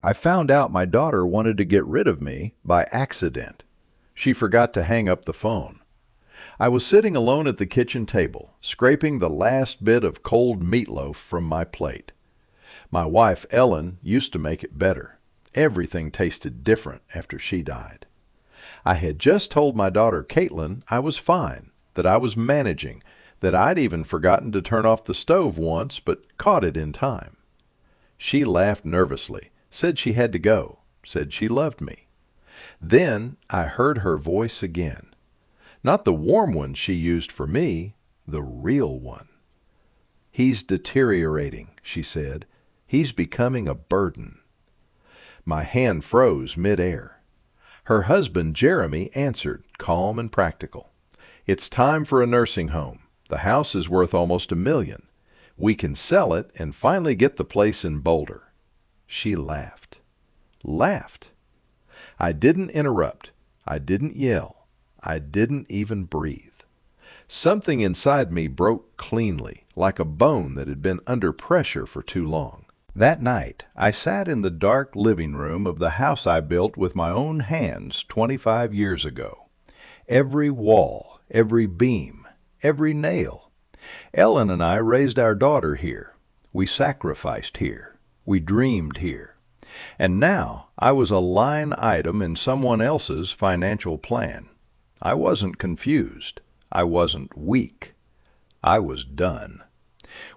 I found out my daughter wanted to get rid of me by accident. She forgot to hang up the phone. I was sitting alone at the kitchen table, scraping the last bit of cold meatloaf from my plate. My wife, Ellen, used to make it better. Everything tasted different after she died. I had just told my daughter, Caitlyn, I was fine, that I was managing, that I'd even forgotten to turn off the stove once, but caught it in time. She laughed nervously, said she had to go, said she loved me. Then I heard her voice again. Not the warm one she used for me, the real one. "He's deteriorating," she said. "He's becoming a burden." My hand froze mid-air. Her husband, Jeremy, answered, calm and practical. "It's time for a nursing home. The house is worth almost $1 million. We can sell it and finally get the place in Boulder." She laughed. Laughed. I didn't interrupt. I didn't yell. I didn't even breathe. Something inside me broke cleanly, like a bone that had been under pressure for too long. That night, I sat in the dark living room of the house I built with my own hands 25 years ago. Every wall, every beam, every nail. Ellen and I raised our daughter here. We sacrificed here. We dreamed here. And now I was a line item in someone else's financial plan. I wasn't confused. I wasn't weak. I was done.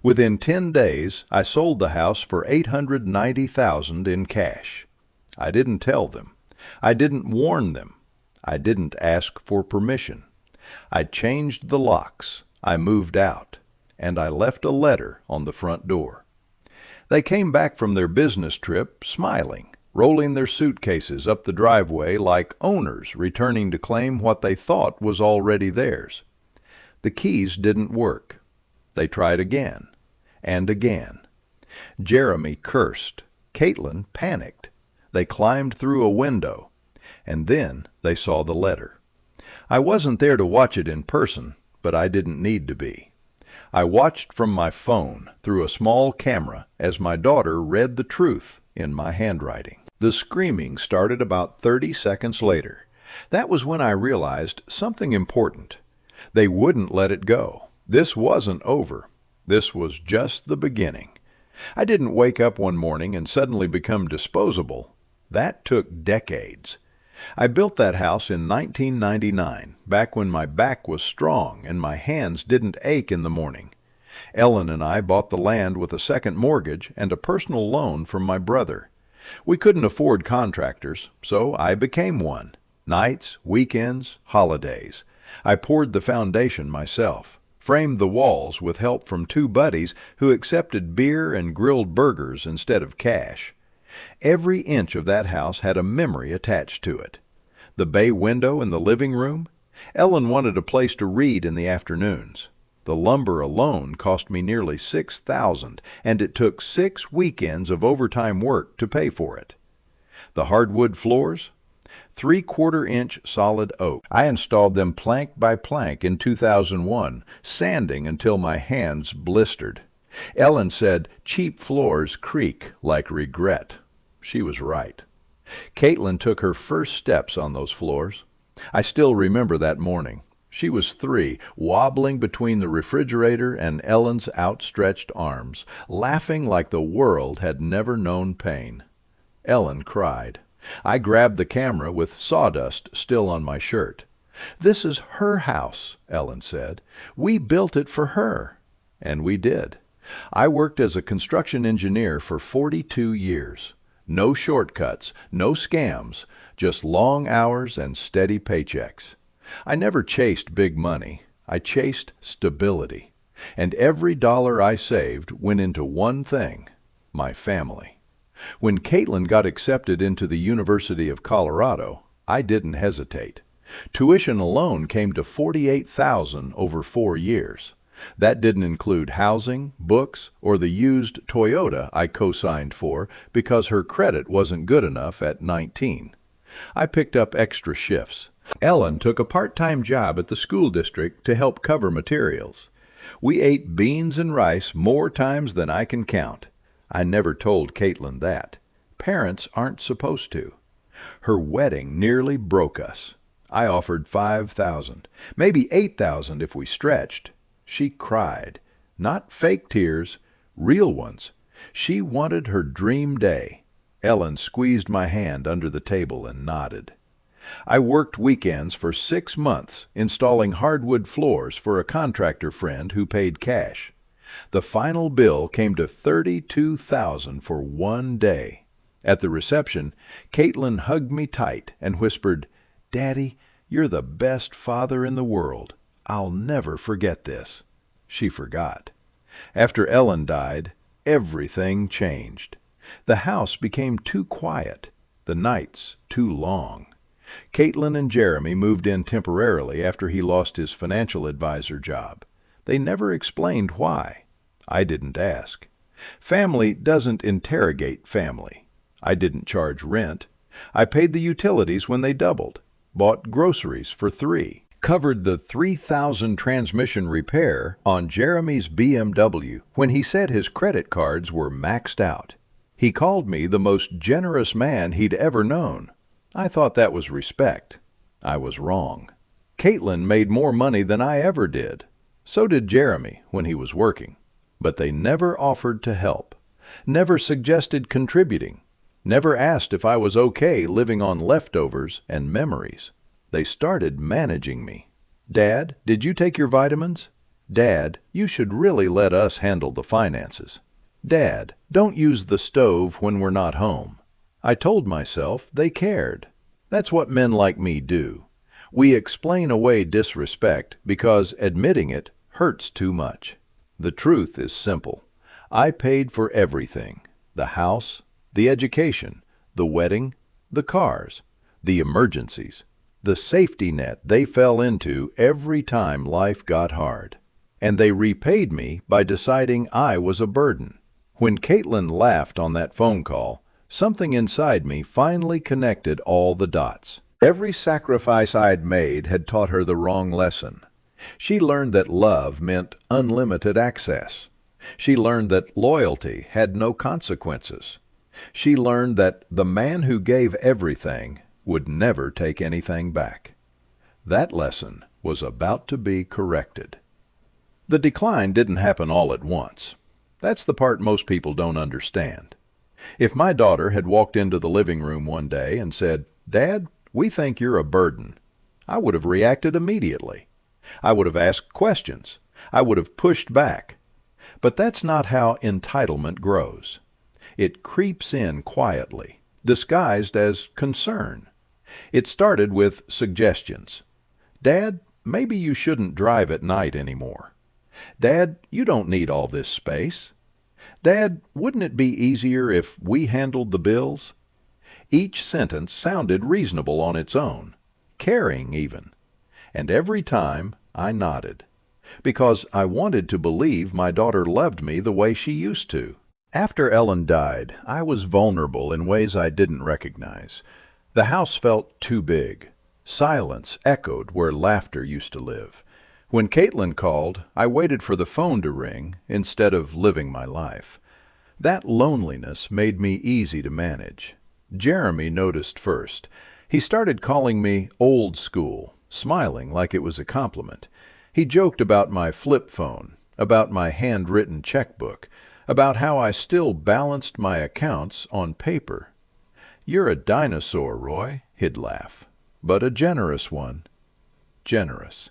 Within 10 days, I sold the house for $890,000 in cash. I didn't tell them. I didn't warn them. I didn't ask for permission. I changed the locks. I moved out. And I left a letter on the front door. They came back from their business trip smiling, rolling their suitcases up the driveway like owners returning to claim what they thought was already theirs. The keys didn't work. They tried again and again. Jeremy cursed. Caitlyn panicked. They climbed through a window. And then they saw the letter. I wasn't there to watch it in person, but I didn't need to be. I watched from my phone through a small camera as my daughter read the truth in my handwriting. The screaming started about 30 seconds later. That was when I realized something important. They wouldn't let it go. This wasn't over. This was just the beginning. I didn't wake up one morning and suddenly become disposable. That took decades. I built that house in 1999, back when my back was strong and my hands didn't ache in the morning. Ellen and I bought the land with a second mortgage and a personal loan from my brother. We couldn't afford contractors, so I became one. Nights, weekends, holidays. I poured the foundation myself, framed the walls with help from 2 buddies who accepted beer and grilled burgers instead of cash. Every inch of that house had a memory attached to it. The bay window in the living room? Ellen wanted a place to read in the afternoons. The lumber alone cost me nearly $6,000, and it took 6 weekends of overtime work to pay for it. The hardwood floors? 3/4-inch solid oak. I installed them plank by plank in 2001, sanding until my hands blistered. Ellen said, "Cheap floors creak like regret." She was right. Caitlyn took her first steps on those floors. I still remember that morning. She was 3, wobbling between the refrigerator and Ellen's outstretched arms, laughing like the world had never known pain. Ellen cried. I grabbed the camera with sawdust still on my shirt. "This is her house," Ellen said. "We built it for her." And we did. I worked as a construction engineer for 42 years. No shortcuts, no scams, just long hours and steady paychecks. I never chased big money. I chased stability. And every dollar I saved went into one thing: my family. When Caitlyn got accepted into the University of Colorado, I didn't hesitate. Tuition alone came to $48,000 over 4 years. That didn't include housing, books, or the used Toyota I co-signed for because her credit wasn't good enough at 19. I picked up extra shifts. Ellen took a part-time job at the school district to help cover materials. We ate beans and rice more times than I can count. I never told Caitlyn that. Parents aren't supposed to. Her wedding nearly broke us. I offered 5,000, maybe 8,000 if we stretched. She cried. Not fake tears, real ones. She wanted her dream day. Ellen squeezed my hand under the table and nodded. I worked weekends for 6 months installing hardwood floors for a contractor friend who paid cash. The final bill came to $32,000 for one day. At the reception, Caitlyn hugged me tight and whispered, "Daddy, you're the best father in the world. I'll never forget this." She forgot. After Ellen died, everything changed. The house became too quiet, the nights too long. Caitlyn and Jeremy moved in temporarily after he lost his financial advisor job. They never explained why. I didn't ask. Family doesn't interrogate family. I didn't charge rent. I paid the utilities when they doubled, bought groceries for 3, covered the $3,000 transmission repair on Jeremy's BMW when he said his credit cards were maxed out. He called me the most generous man he'd ever known. I thought that was respect. I was wrong. Caitlyn made more money than I ever did. So did Jeremy when he was working. But they never offered to help, never suggested contributing, never asked if I was okay living on leftovers and memories. They started managing me. "Dad, did you take your vitamins?" "Dad, you should really let us handle the finances." "Dad, don't use the stove when we're not home." I told myself they cared. That's what men like me do. We explain away disrespect because admitting it hurts too much. The truth is simple. I paid for everything: the house, the education, the wedding, the cars, the emergencies, the safety net they fell into every time life got hard. And they repaid me by deciding I was a burden. When Caitlyn laughed on that phone call, something inside me finally connected all the dots. Every sacrifice I'd made had taught her the wrong lesson. She learned that love meant unlimited access. She learned that loyalty had no consequences. She learned that the man who gave everything would never take anything back. That lesson was about to be corrected. The decline didn't happen all at once. That's the part most people don't understand. If my daughter had walked into the living room one day and said, "Dad, we think you're a burden," I would have reacted immediately. I would have asked questions. I would have pushed back. But that's not how entitlement grows. It creeps in quietly, disguised as concern. It started with suggestions. "Dad, maybe you shouldn't drive at night anymore." "Dad, you don't need all this space." "Dad, wouldn't it be easier if we handled the bills?" Each sentence sounded reasonable on its own, caring even. And every time I nodded, because I wanted to believe my daughter loved me the way she used to. After Ellen died, I was vulnerable in ways I didn't recognize. The house felt too big. Silence echoed where laughter used to live. When Caitlyn called, I waited for the phone to ring instead of living my life. That loneliness made me easy to manage. Jeremy noticed first. He started calling me old school, smiling like it was a compliment. He joked about my flip phone, about my handwritten checkbook, about how I still balanced my accounts on paper. "You're a dinosaur, Roy," he'd laugh, "but a generous one." Generous.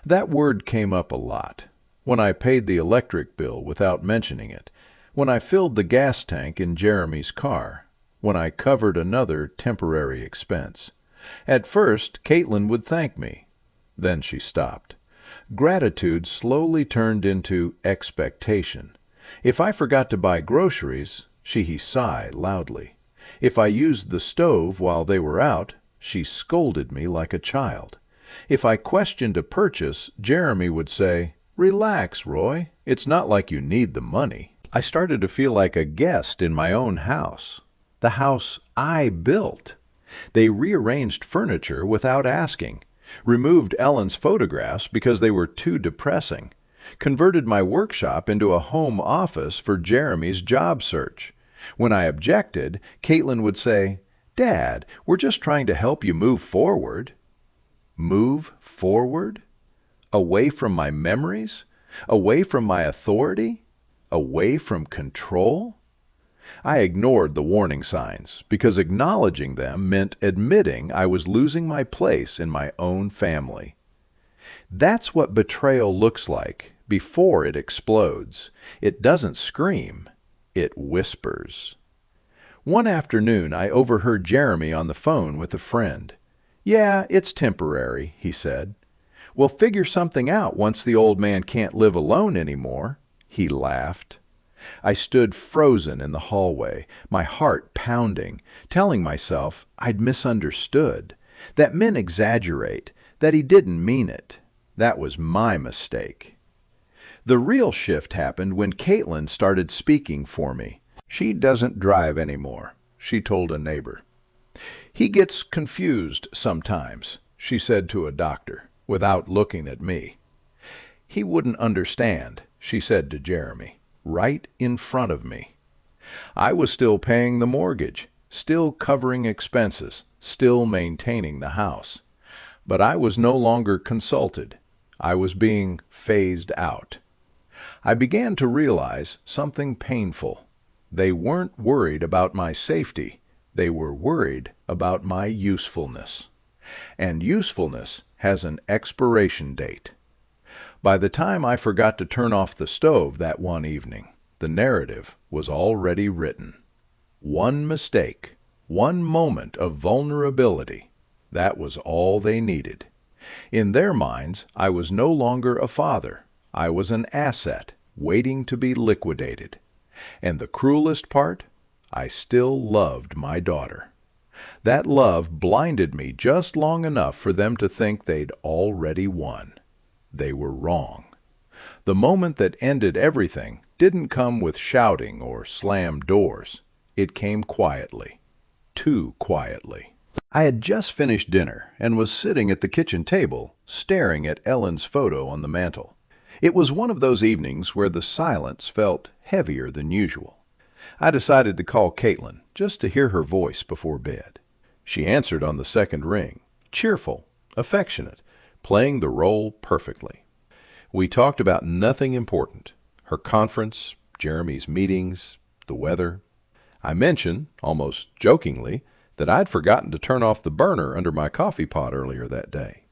That word came up a lot. When I paid the electric bill without mentioning it, when I filled the gas tank in Jeremy's car, when I covered another temporary expense. At first, Caitlyn would thank me. Then she stopped. Gratitude slowly turned into expectation. If I forgot to buy groceries, she'd sigh loudly. If I used the stove while they were out, she scolded me like a child. If I questioned a purchase, Jeremy would say, "Relax, Roy. It's not like you need the money." I started to feel like a guest in my own house. The house I built. They rearranged furniture without asking, removed Ellen's photographs because they were too depressing, converted my workshop into a home office for Jeremy's job search, When I objected, Caitlyn would say, "Dad, we're just trying to help you move forward." Move forward? Away from my memories? Away from my authority? Away from control? I ignored the warning signs because acknowledging them meant admitting I was losing my place in my own family. That's what betrayal looks like before it explodes. It doesn't scream, it whispers. One afternoon, I overheard Jeremy on the phone with a friend. "Yeah, it's temporary," he said. "We'll figure something out once the old man can't live alone anymore." He laughed. I stood frozen in the hallway, my heart pounding, telling myself I'd misunderstood, that men exaggerate, that he didn't mean it. That was my mistake. The real shift happened when Caitlyn started speaking for me. "She doesn't drive anymore," she told a neighbor. "He gets confused sometimes," she said to a doctor, without looking at me. "He wouldn't understand," she said to Jeremy, right in front of me. I was still paying the mortgage, still covering expenses, still maintaining the house. But I was no longer consulted. I was being phased out. I began to realize something painful. They weren't worried about my safety. They were worried about my usefulness. And usefulness has an expiration date. By the time I forgot to turn off the stove that one evening, the narrative was already written. One mistake, one moment of vulnerability, that was all they needed. In their minds, I was no longer a father. I was an asset, waiting to be liquidated. And the cruelest part, I still loved my daughter. That love blinded me just long enough for them to think they'd already won. They were wrong. The moment that ended everything didn't come with shouting or slammed doors. It came quietly. Too quietly. I had just finished dinner and was sitting at the kitchen table, staring at Ellen's photo on the mantel. It was one of those evenings where the silence felt heavier than usual. I decided to call Caitlyn, just to hear her voice before bed. She answered on the second ring, cheerful, affectionate, playing the role perfectly. We talked about nothing important. Her conference, Jeremy's meetings, the weather. I mentioned, almost jokingly, that I'd forgotten to turn off the burner under my coffee pot earlier that day.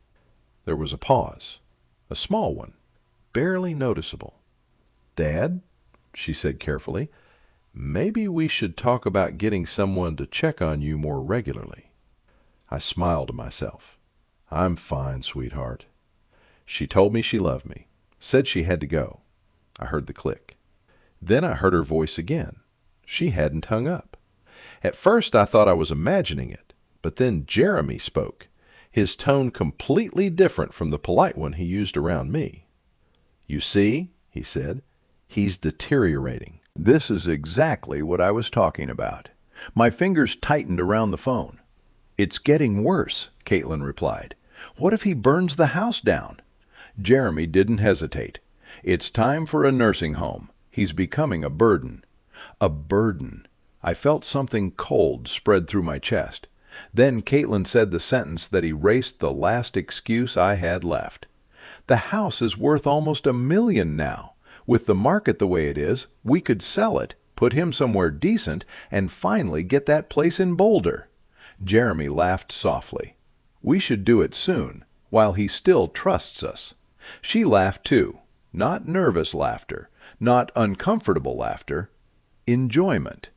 There was a pause, a small one, barely noticeable. "Dad," she said carefully, "maybe we should talk about getting someone to check on you more regularly." I smiled to myself. "I'm fine, sweetheart." She told me she loved me, said she had to go. I heard the click. Then I heard her voice again. She hadn't hung up. At first I thought I was imagining it, but then Jeremy spoke, his tone completely different from the polite one he used around me. "You see," he said, "he's deteriorating." This is exactly what I was talking about. My fingers tightened around the phone. "It's getting worse," Caitlyn replied. "What if he burns the house down?" Jeremy didn't hesitate. "It's time for a nursing home. He's becoming a burden." A burden. I felt something cold spread through my chest. Then Caitlyn said the sentence that erased the last excuse I had left. "The house is worth almost $1 million now. With the market the way it is, we could sell it, put him somewhere decent, and finally get that place in Boulder." Jeremy laughed softly. "We should do it soon, while he still trusts us." She laughed too. Not nervous laughter, not uncomfortable laughter. Enjoyment.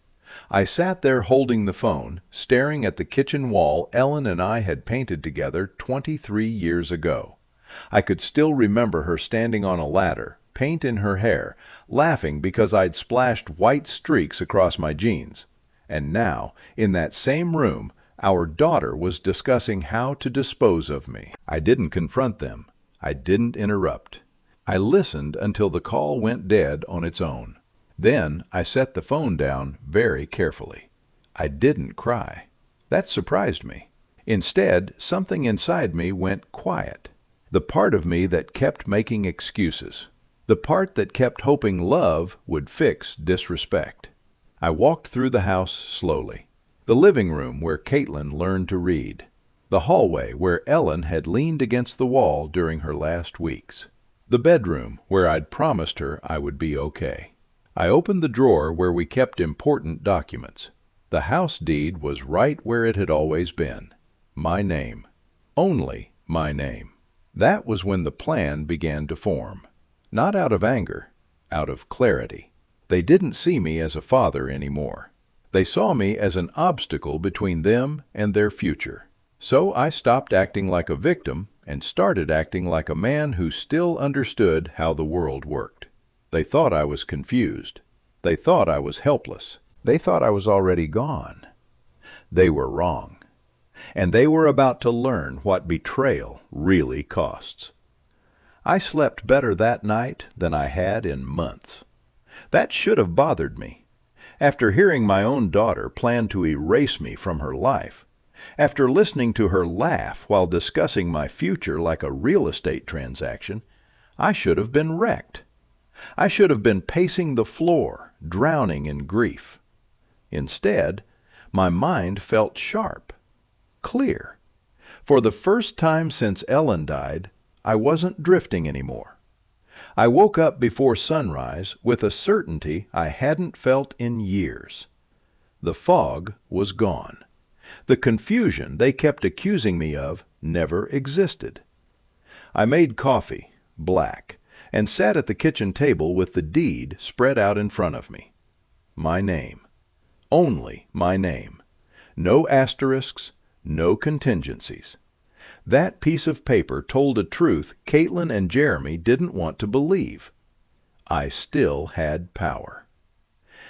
I sat there holding the phone, staring at the kitchen wall Ellen and I had painted together 23 years ago. I could still remember her standing on a ladder, paint in her hair, laughing because I'd splashed white streaks across my jeans. And now, in that same room, our daughter was discussing how to dispose of me. I didn't confront them. I didn't interrupt. I listened until the call went dead on its own. Then I set the phone down very carefully. I didn't cry. That surprised me. Instead, something inside me went quiet. The part of me that kept making excuses. The part that kept hoping love would fix disrespect. I walked through the house slowly. The living room where Caitlyn learned to read. The hallway where Ellen had leaned against the wall during her last weeks. The bedroom where I'd promised her I would be okay. I opened the drawer where we kept important documents. The house deed was right where it had always been. My name. Only my name. That was when the plan began to form. Not out of anger, out of clarity. They didn't see me as a father anymore. They saw me as an obstacle between them and their future. So I stopped acting like a victim and started acting like a man who still understood how the world worked. They thought I was confused. They thought I was helpless. They thought I was already gone. They were wrong. And they were about to learn what betrayal really costs. I slept better that night than I had in months. That should have bothered me. After hearing my own daughter plan to erase me from her life, after listening to her laugh while discussing my future like a real estate transaction, I should have been wrecked. I should have been pacing the floor, drowning in grief. Instead, my mind felt sharp, clear. For the first time since Ellen died, I wasn't drifting anymore. I woke up before sunrise with a certainty I hadn't felt in years. The fog was gone. The confusion they kept accusing me of never existed. I made coffee, black, and sat at the kitchen table with the deed spread out in front of me. My name. Only my name. No asterisks, no contingencies. That piece of paper told a truth Caitlyn and Jeremy didn't want to believe. I still had power.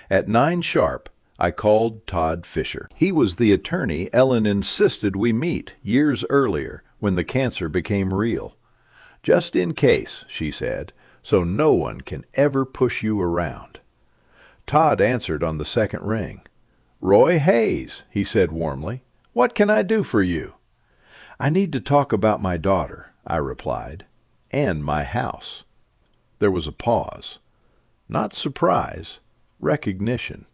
At 9 sharp, I called Todd Fisher. He was the attorney Ellen insisted we meet years earlier when the cancer became real. Just in case, she said, so no one can ever push you around. Todd answered on the second ring. "Roy Hayes," he said warmly. "What can I do for you?" "I need to talk about my daughter," I replied, "and my house." There was a pause. Not surprise, recognition.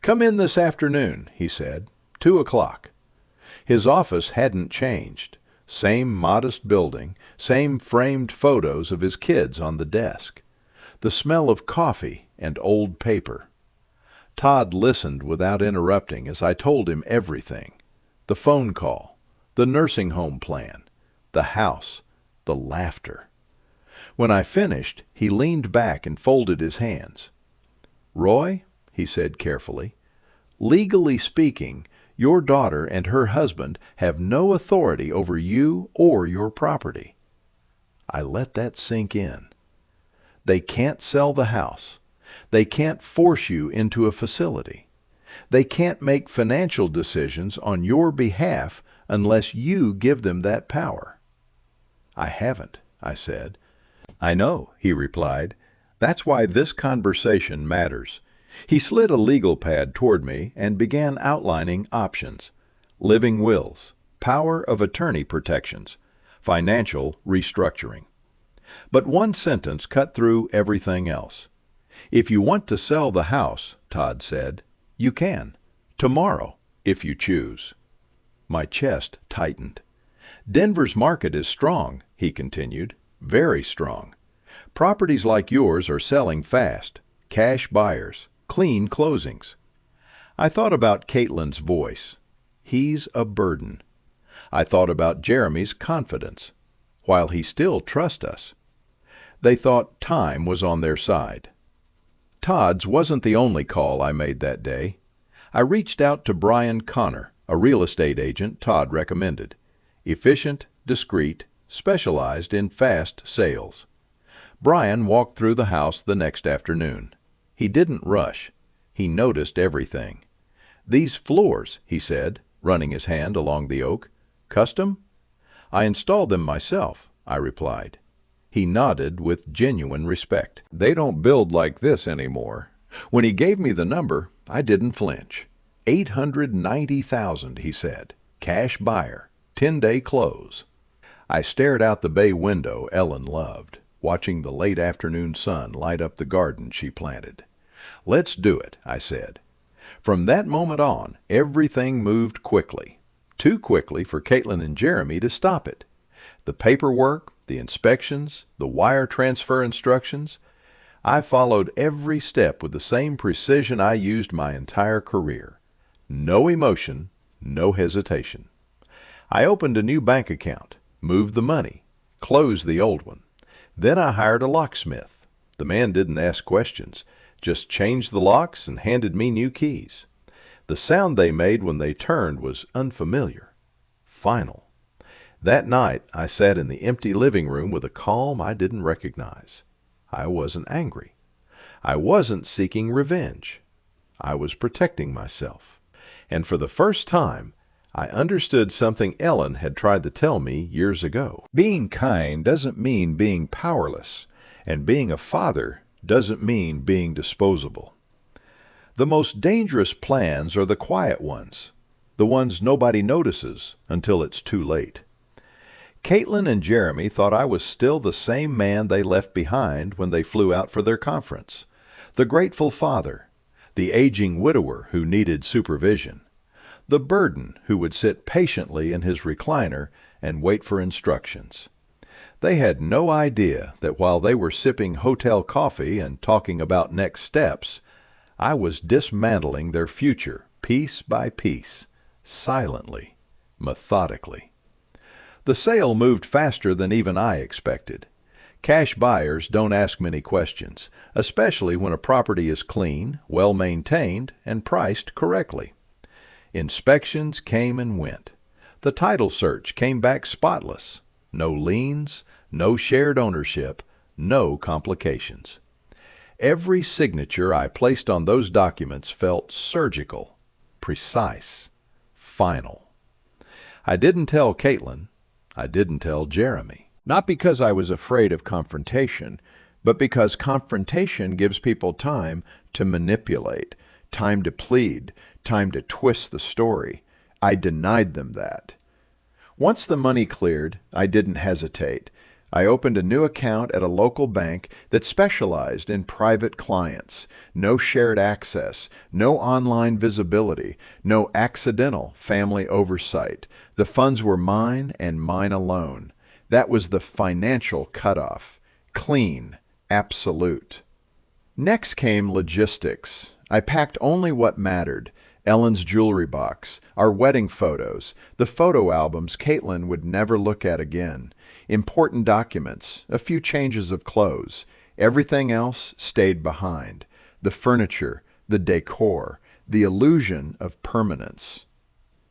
"Come in this afternoon," he said. 2 o'clock. His office hadn't changed. Same modest building, same framed photos of his kids on the desk. The smell of coffee and old paper. Todd listened without interrupting as I told him everything. The phone call, the nursing home plan, the house, the laughter. When I finished, he leaned back and folded his hands. "Roy," he said carefully, "legally speaking, your daughter and her husband have no authority over you or your property." I let that sink in. They can't sell the house. They can't force you into a facility. They can't make financial decisions on your behalf unless you give them that power. "I haven't," I said. "I know," he replied. "That's why this conversation matters." He slid a legal pad toward me and began outlining options. Living wills, power of attorney protections, financial restructuring. But one sentence cut through everything else. "If you want to sell the house," Todd said, "you can. Tomorrow, if you choose." My chest tightened. "Denver's market is strong," he continued, "very strong. Properties like yours are selling fast, cash buyers, clean closings." I thought about Caitlyn's voice. He's a burden. I thought about Jeremy's confidence. While he still trusts us. They thought time was on their side. Todd's wasn't the only call I made that day. I reached out to Brian Connor, a real estate agent Todd recommended. Efficient, discreet, specialized in fast sales. Brian walked through the house the next afternoon. He didn't rush. He noticed everything. "These floors," he said, running his hand along the oak. "Custom?" "I installed them myself," I replied. He nodded with genuine respect. "They don't build like this anymore." When he gave me the number, I didn't flinch. $890,000, he said. Cash buyer. 10-day close. I stared out the bay window Ellen loved, watching the late afternoon sun light up the garden she planted. "Let's do it," I said. From that moment on, everything moved quickly. Too quickly for Caitlyn and Jeremy to stop it. The paperwork, the inspections, the wire transfer instructions, I followed every step with the same precision I used my entire career. No emotion, no hesitation. I opened a new bank account, moved the money, closed the old one. Then I hired a locksmith. The man didn't ask questions, just changed the locks and handed me new keys. The sound they made when they turned was unfamiliar, final. That night I sat in the empty living room with a calm I didn't recognize. I wasn't angry. I wasn't seeking revenge. I was protecting myself. And for the first time, I understood something Ellen had tried to tell me years ago. Being kind doesn't mean being powerless, and being a father doesn't mean being disposable. The most dangerous plans are the quiet ones, the ones nobody notices until it's too late. Caitlyn and Jeremy thought I was still the same man they left behind when they flew out for their conference, the grateful father, the aging widower who needed supervision, the burden who would sit patiently in his recliner and wait for instructions. They had no idea that while they were sipping hotel coffee and talking about next steps, I was dismantling their future piece by piece, silently, methodically. The sale moved faster than even I expected. Cash buyers don't ask many questions, especially when a property is clean, well-maintained, and priced correctly. Inspections came and went. The title search came back spotless. No liens, no shared ownership, no complications. Every signature I placed on those documents felt surgical, precise, final. I didn't tell Caitlyn. I didn't tell Jeremy. Not because I was afraid of confrontation, but because confrontation gives people time to manipulate, time to plead, time to twist the story. I denied them that. Once the money cleared, I didn't hesitate. I opened a new account at a local bank that specialized in private clients. No shared access, no online visibility, no accidental family oversight. The funds were mine and mine alone. That was the financial cutoff. Clean, absolute. Next came logistics. I packed only what mattered. Ellen's jewelry box, our wedding photos, the photo albums Caitlyn would never look at again, important documents, a few changes of clothes. Everything else stayed behind. The furniture, the decor, the illusion of permanence.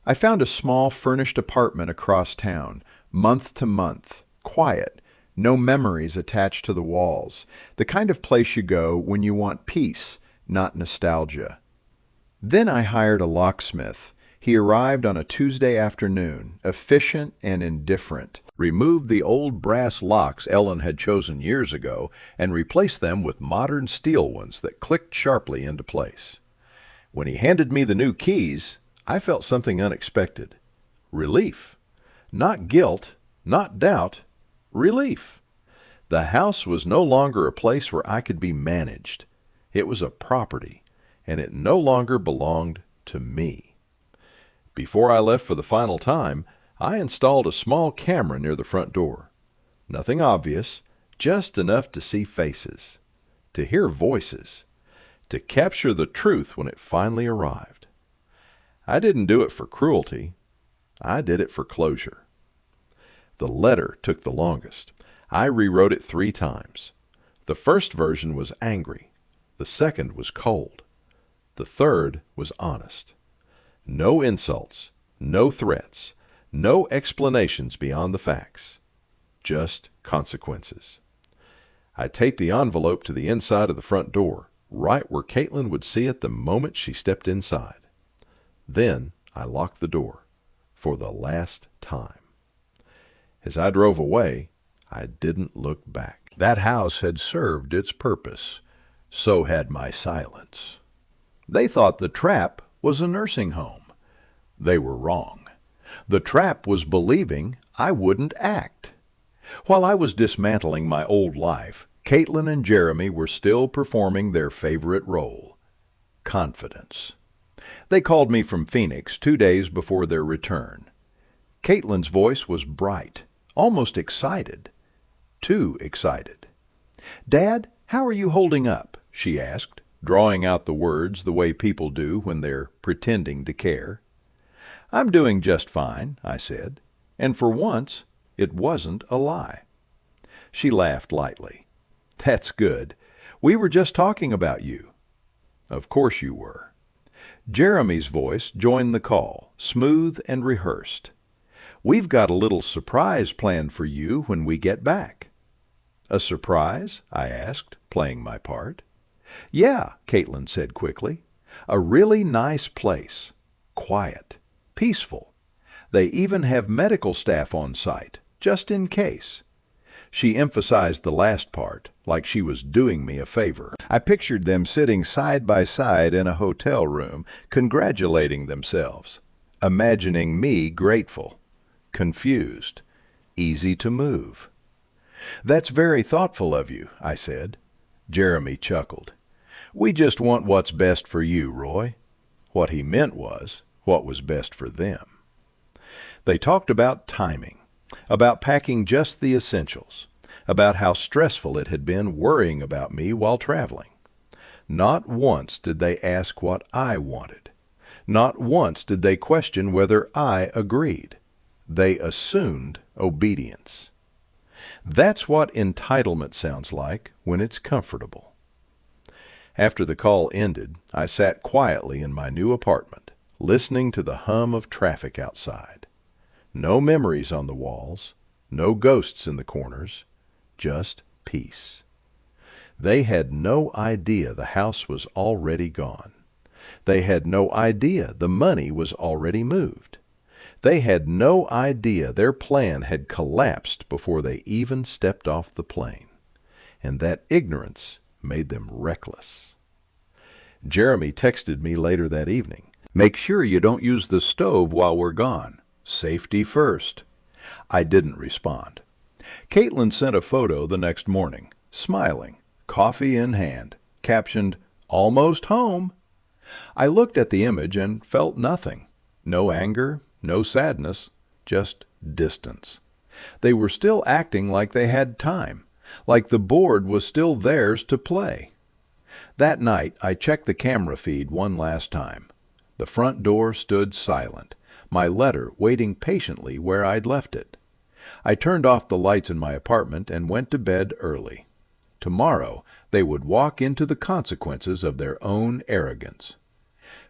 I found a small furnished apartment across town, month to month, quiet, no memories attached to the walls, the kind of place you go when you want peace, not nostalgia. Then I hired a locksmith. He arrived on a Tuesday afternoon, efficient and indifferent, removed the old brass locks Ellen had chosen years ago, and replaced them with modern steel ones that clicked sharply into place. When he handed me the new keys, I felt something unexpected. Relief. Not guilt, not doubt, relief. The house was no longer a place where I could be managed. It was a property, and it no longer belonged to me. Before I left for the final time, I installed a small camera near the front door. Nothing obvious, just enough to see faces, to hear voices, to capture the truth when it finally arrived. I didn't do it for cruelty. I did it for closure. The letter took the longest. I rewrote it 3 times. The first version was angry. The second was cold. The third was honest. No insults, no threats, no explanations beyond the facts. Just consequences. I taped the envelope to the inside of the front door, right where Caitlyn would see it the moment she stepped inside. Then I locked the door, for the last time. As I drove away, I didn't look back. That house had served its purpose. So had my silence. They thought the trap was a nursing home. They were wrong. The trap was believing I wouldn't act. While I was dismantling my old life, Caitlyn and Jeremy were still performing their favorite role, confidence. They called me from Phoenix 2 days before their return. Caitlyn's voice was bright, almost excited. Too excited. "Dad, how are you holding up?" she asked, drawing out the words the way people do when they're pretending to care. "I'm doing just fine," I said, and for once it wasn't a lie. She laughed lightly. "That's good. We were just talking about you." Of course you were. Jeremy's voice joined the call, smooth and rehearsed. "We've got a little surprise planned for you when we get back." "A surprise?" I asked, playing my part. "Yeah," Caitlyn said quickly. "A really nice place. Quiet. Peaceful. They even have medical staff on site, just in case." She emphasized the last part, like she was doing me a favor. I pictured them sitting side by side in a hotel room, congratulating themselves, imagining me grateful, confused, easy to move. "That's very thoughtful of you," I said. Jeremy chuckled. "We just want what's best for you, Roy." What he meant was what was best for them. They talked about timing, about packing just the essentials, about how stressful it had been worrying about me while traveling. Not once did they ask what I wanted. Not once did they question whether I agreed. They assumed obedience. That's what entitlement sounds like when it's comfortable. After the call ended, I sat quietly in my new apartment, listening to the hum of traffic outside. No memories on the walls, no ghosts in the corners, just peace. They had no idea the house was already gone. They had no idea the money was already moved. They had no idea their plan had collapsed before they even stepped off the plane. And that ignorance made them reckless. Jeremy texted me later that evening. "Make sure you don't use the stove while we're gone. Safety first." I didn't respond. Caitlyn sent a photo the next morning, smiling, coffee in hand, captioned, "Almost home." I looked at the image and felt nothing. No anger, no sadness, just distance. They were still acting like they had time, like the board was still theirs to play. That night I checked the camera feed one last time. The front door stood silent, my letter waiting patiently where I'd left it. I turned off the lights in my apartment and went to bed early. Tomorrow they would walk into the consequences of their own arrogance.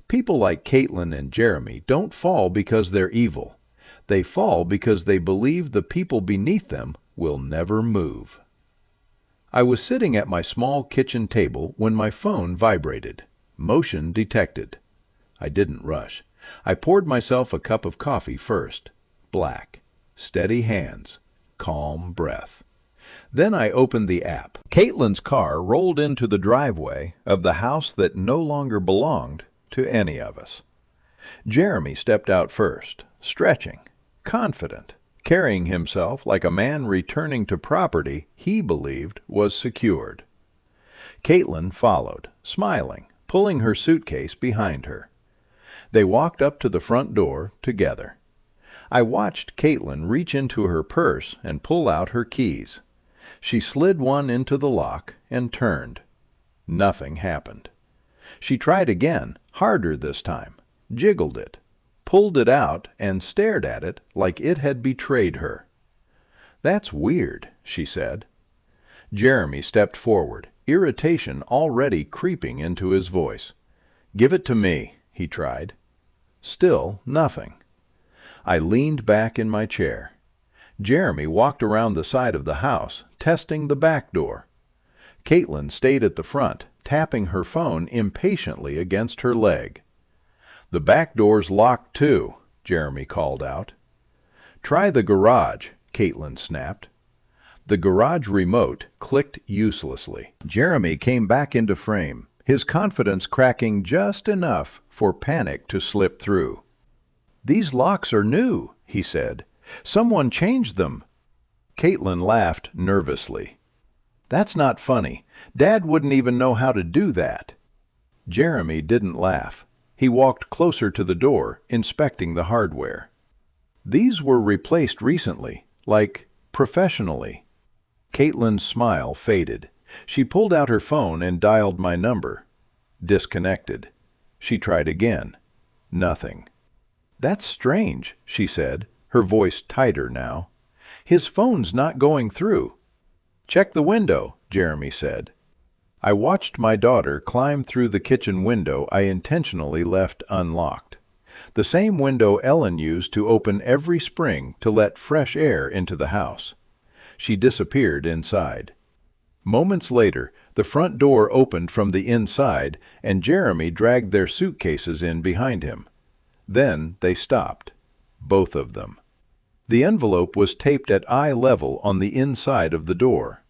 People like Caitlyn and Jeremy don't fall because they're evil. They fall because they believe the people beneath them will never move. I was sitting at my small kitchen table when my phone vibrated. Motion detected. I didn't rush. I poured myself a cup of coffee first. Black. Steady hands. Calm breath. Then I opened the app. Caitlyn's car rolled into the driveway of the house that no longer belonged to any of us. Jeremy stepped out first, stretching, confident, carrying himself like a man returning to property he believed was secured. Caitlyn followed, smiling, pulling her suitcase behind her. They walked up to the front door together. I watched Caitlyn reach into her purse and pull out her keys. She slid one into the lock and turned. Nothing happened. She tried again, harder this time, jiggled it, pulled it out, and stared at it like it had betrayed her. "That's weird," she said. Jeremy stepped forward, irritation already creeping into his voice. "Give it to me," he tried. Still nothing. I leaned back in my chair. Jeremy walked around the side of the house, testing the back door. Caitlyn stayed at the front, tapping her phone impatiently against her leg. "The back door's locked too," Jeremy called out. "Try the garage," Caitlyn snapped. The garage remote clicked uselessly. Jeremy came back into frame, his confidence cracking just enough for panic to slip through. "These locks are new," he said. "Someone changed them." Caitlyn laughed nervously. That's not funny. Dad wouldn't even know how to do that. Jeremy didn't laugh. He walked closer to the door, inspecting the hardware. These were replaced recently, like professionally. Caitlyn's smile faded. She pulled out her phone and dialed my number. Disconnected. She tried again. Nothing. That's strange, she said, her voice tighter now. His phone's not going through. Check the window, Jeremy said. I watched my daughter climb through the kitchen window I intentionally left unlocked. The same window Ellen used to open every spring to let fresh air into the house. She disappeared inside. Moments later, the front door opened from the inside and Jeremy dragged their suitcases in behind him. Then they stopped. Both of them. The envelope was taped at eye level on the inside of the door.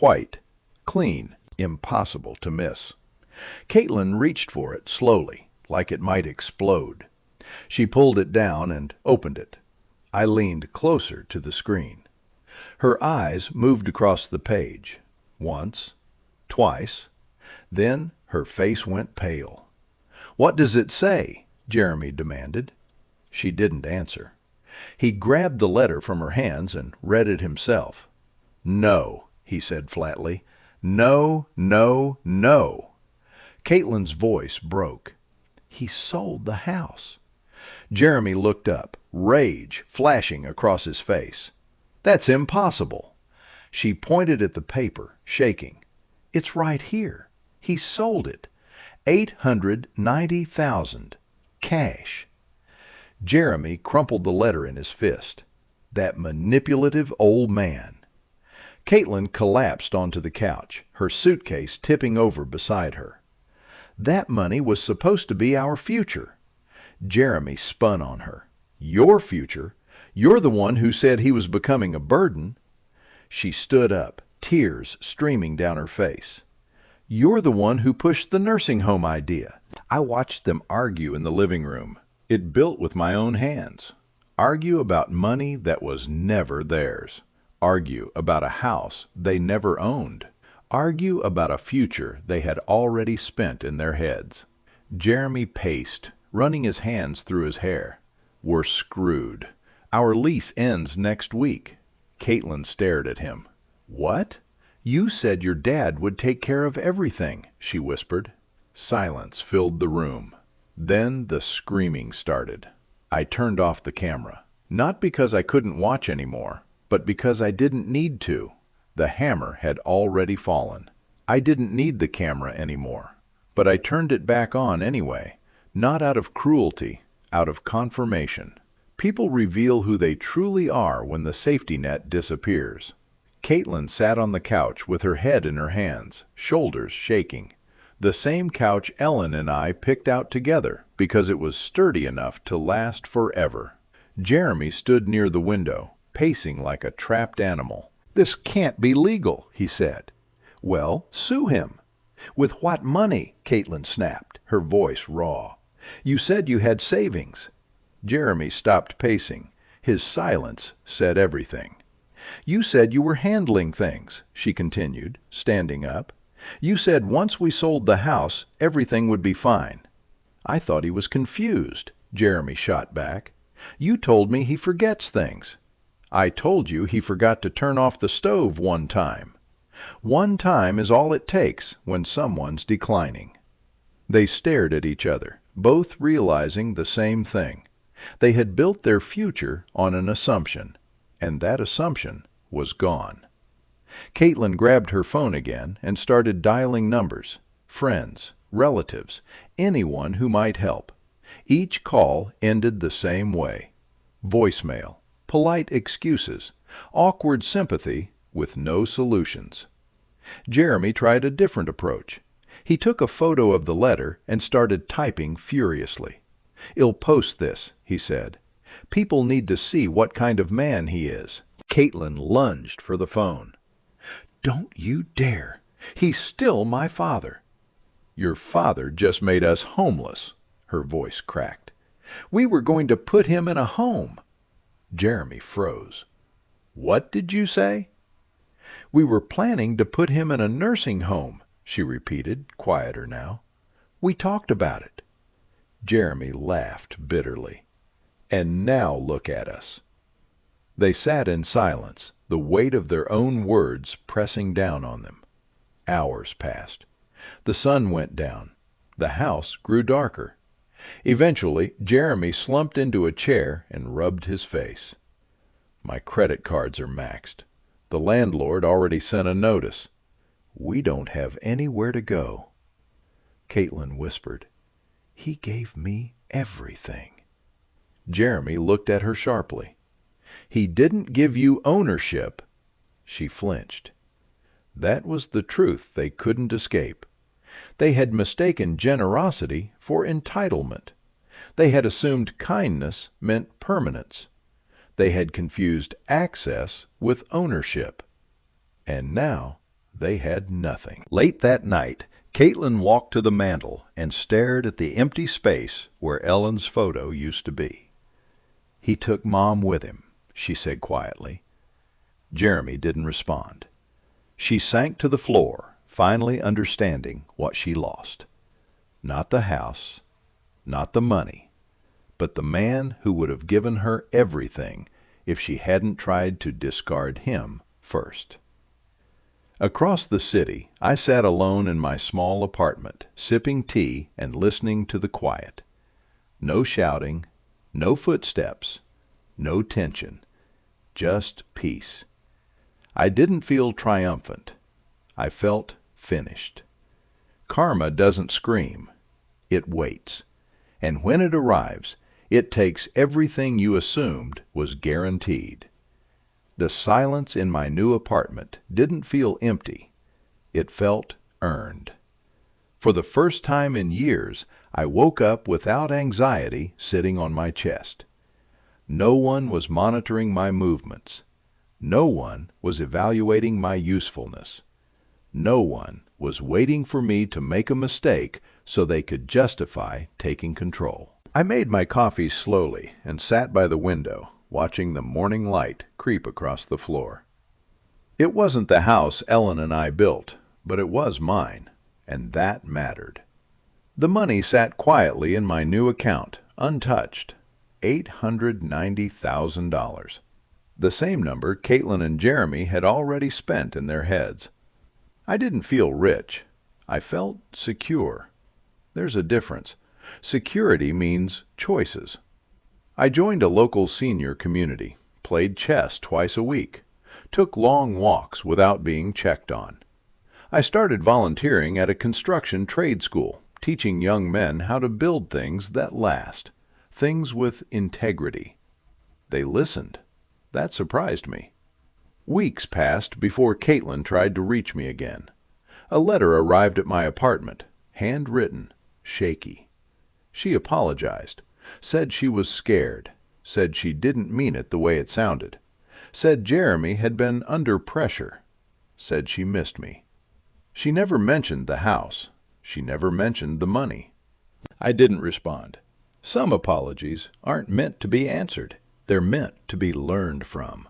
White. Clean. Impossible to miss. Caitlyn reached for it slowly, like it might explode. She pulled it down and opened it. I leaned closer to the screen. Her eyes moved across the page. Once. Twice. Then her face went pale. "What does it say?" Jeremy demanded. She didn't answer. He grabbed the letter from her hands and read it himself. "No," he said flatly. "No, no, no." Caitlyn's voice broke. He sold the house. Jeremy looked up, rage flashing across his face. "That's impossible." She pointed at the paper, shaking. "It's right here. He sold it. $890,000. Cash." Jeremy crumpled the letter in his fist. That manipulative old man. Caitlyn collapsed onto the couch, her suitcase tipping over beside her. "That money was supposed to be our future." Jeremy spun on her. "Your future? You're the one who said he was becoming a burden." She stood up, tears streaming down her face. "You're the one who pushed the nursing home idea." I watched them argue in the living room. It built with my own hands. Argue about money that was never theirs. Argue about a house they never owned. Argue about a future they had already spent in their heads. Jeremy paced, running his hands through his hair. "We're screwed. Our lease ends next week." Caitlyn stared at him. "What?" "You said your dad would take care of everything," she whispered. Silence filled the room. Then the screaming started. I turned off the camera. Not because I couldn't watch anymore, but because I didn't need to. The hammer had already fallen. I didn't need the camera anymore. But I turned it back on anyway, not out of cruelty, out of confirmation. People reveal who they truly are when the safety net disappears. Caitlyn sat on the couch with her head in her hands, shoulders shaking. The same couch Ellen and I picked out together because it was sturdy enough to last forever. Jeremy stood near the window, pacing like a trapped animal. "This can't be legal," he said. "Well, sue him." "With what money?" Caitlyn snapped, her voice raw. "You said you had savings." Jeremy stopped pacing. His silence said everything. "You said you were handling things," she continued, standing up. "You said once we sold the house, everything would be fine." "I thought he was confused," Jeremy shot back. "You told me he forgets things." "I told you he forgot to turn off the stove one time." "One time is all it takes when someone's declining." They stared at each other, both realizing the same thing. They had built their future on an assumption, and that assumption was gone. Caitlyn grabbed her phone again and started dialing numbers. Friends, relatives, anyone who might help. Each call ended the same way. Voicemail, polite excuses, awkward sympathy with no solutions. Jeremy tried a different approach. He took a photo of the letter and started typing furiously. "I'll post this," he said. "People need to see what kind of man he is." Caitlyn lunged for the phone. "Don't you dare! He's still my father." "Your father just made us homeless," her voice cracked. "We were going to put him in a home." Jeremy froze. "What did you say?" We were planning to put him in a nursing home, she repeated, quieter now. We talked about it. Jeremy laughed bitterly. And now look at us. They sat in silence, the weight of their own words pressing down on them. Hours passed. The sun went down. The house grew darker. Eventually, Jeremy slumped into a chair and rubbed his face. My credit cards are maxed. The landlord already sent a notice. We don't have anywhere to go. Caitlyn whispered, He gave me everything. Jeremy looked at her sharply. He didn't give you ownership. She flinched. That was the truth they couldn't escape. They had mistaken generosity for entitlement. They had assumed kindness meant permanence. They had confused access with ownership. And now they had nothing. Late that night, Caitlyn walked to the mantel and stared at the empty space where Ellen's photo used to be. He took Mom with him, she said quietly. Jeremy didn't respond. She sank to the floor, finally understanding what she lost. Not the house, not the money, but the man who would have given her everything if she hadn't tried to discard him first. Across the city, I sat alone in my small apartment, sipping tea and listening to the quiet. No shouting, no footsteps, no tension, just peace. I didn't feel triumphant. I felt finished. Karma doesn't scream. It waits. And when it arrives, it takes everything you assumed was guaranteed. The silence in my new apartment didn't feel empty. It felt earned. For the first time in years, I woke up without anxiety sitting on my chest. No one was monitoring my movements. No one was evaluating my usefulness. No one was waiting for me to make a mistake so they could justify taking control. I made my coffee slowly and sat by the window, watching the morning light creep across the floor. It wasn't the house Ellen and I built, but it was mine, and that mattered. The money sat quietly in my new account, untouched, $890,000. The same number Caitlyn and Jeremy had already spent in their heads. I didn't feel rich. I felt secure. There's a difference. Security means choices. I joined a local senior community, played chess twice a week, took long walks without being checked on. I started volunteering at a construction trade school, teaching young men how to build things that last, things with integrity. They listened. That surprised me. Weeks passed before Caitlyn tried to reach me again. A letter arrived at my apartment, handwritten, shaky. She apologized, said she was scared, said she didn't mean it the way it sounded, said Jeremy had been under pressure, said she missed me. She never mentioned the house. She never mentioned the money. I didn't respond. Some apologies aren't meant to be answered. They're meant to be learned from.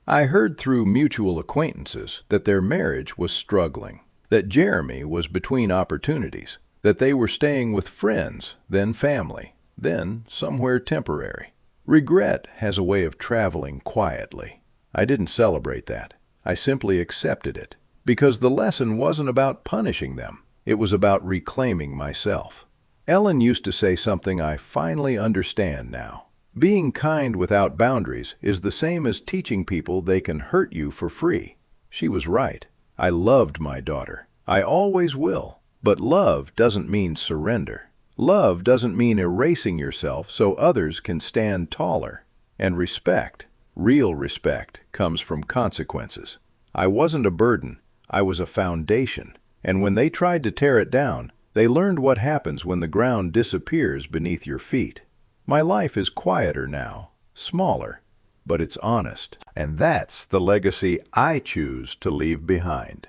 I heard through mutual acquaintances that their marriage was struggling, that Jeremy was between opportunities, that they were staying with friends, then family, then somewhere temporary. Regret has a way of traveling quietly. I didn't celebrate that. I simply accepted it, because the lesson wasn't about punishing them. It was about reclaiming myself. Ellen used to say something I finally understand now. Being kind without boundaries is the same as teaching people they can hurt you for free. She was right. I loved my daughter. I always will. But love doesn't mean surrender. Love doesn't mean erasing yourself so others can stand taller. And respect, real respect, comes from consequences. I wasn't a burden. I was a foundation. And when they tried to tear it down, they learned what happens when the ground disappears beneath your feet. My life is quieter now, smaller, but it's honest. And that's the legacy I choose to leave behind.